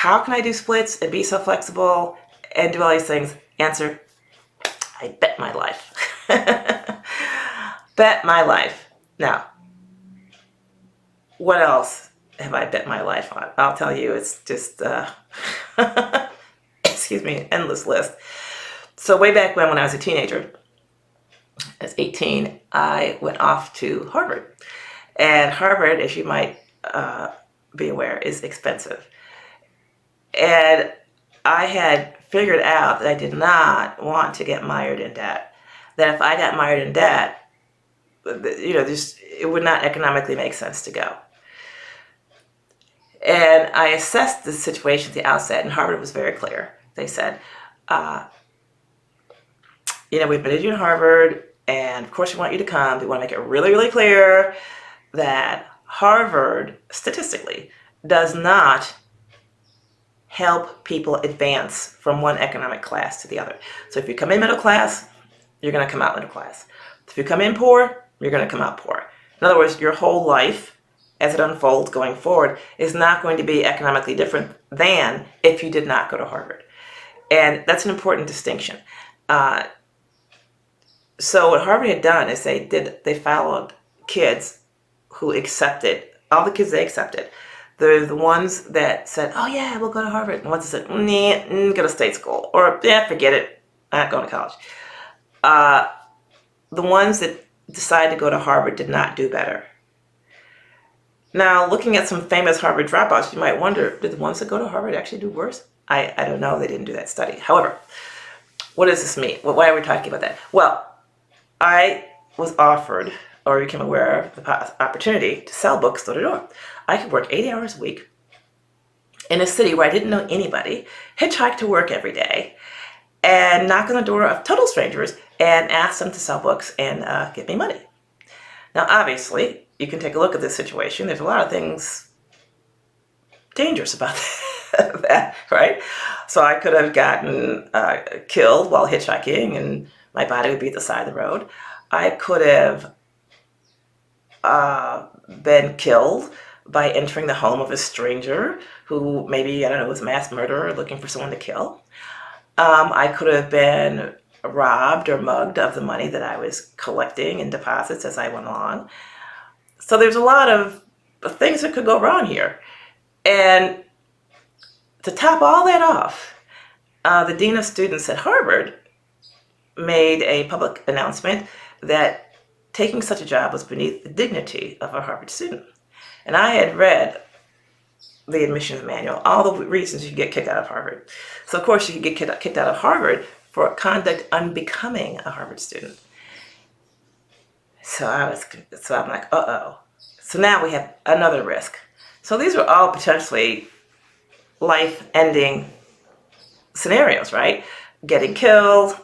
how can I do splits and be so flexible and do all these things? Answer, I bet my life. Bet my life. Now, what else have I bet my life on? I'll tell you, it's just, excuse me, endless list. So way back when I was a teenager, I was 18, I went off to Harvard. And Harvard, as you might be aware, is expensive. And I had figured out that I did not want to get mired in debt. That if I got mired in debt, it would not economically make sense to go. And I assessed the situation at the outset, and Harvard was very clear. They said, we've been at Harvard, and of course we want you to come. We want to make it really, really clear that Harvard, statistically, does not help people advance from one economic class to the other. So if you come in middle class, you're going to come out middle class. If you come in poor, you're going to come out poor. In other words, your whole life, as it unfolds going forward, is not going to be economically different than if you did not go to Harvard. And that's an important distinction. So what Harvard had done is they followed kids who accepted, all the kids they accepted. They're the ones that said, oh yeah, we'll go to Harvard. And the ones that said, nah, go to state school. Or, yeah, forget it, I'm not going to college. The ones that decided to go to Harvard did not do better. Now, looking at some famous Harvard dropouts, you might wonder, did the ones that go to Harvard actually do worse? I don't know, they didn't do that study. However, what does this mean? Why are we talking about that? Well, I was offered, or became aware of the opportunity to sell books door to door. I could work 80 hours a week in a city where I didn't know anybody, hitchhike to work every day, and knock on the door of total strangers and ask them to sell books and give me money. Now, obviously, you can take a look at this situation. There's a lot of things dangerous about that, right? So I could have gotten killed while hitchhiking and my body would be at the side of the road. I could have been killed by entering the home of a stranger who maybe, I don't know, was a mass murderer looking for someone to kill. I could have been robbed or mugged of the money that I was collecting in deposits as I went along. So there's a lot of things that could go wrong here. And to top all that off, the Dean of Students at Harvard made a public announcement that taking such a job was beneath the dignity of a Harvard student. And I had read the admissions manual, all the reasons you could get kicked out of Harvard. So of course you could get kicked out of Harvard for conduct unbecoming a Harvard student. So I'm like, uh-oh. So now we have another risk. So these are all potentially life-ending scenarios, right? Getting killed,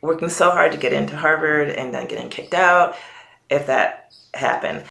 working so hard to get into Harvard, and then getting kicked out, if that happened.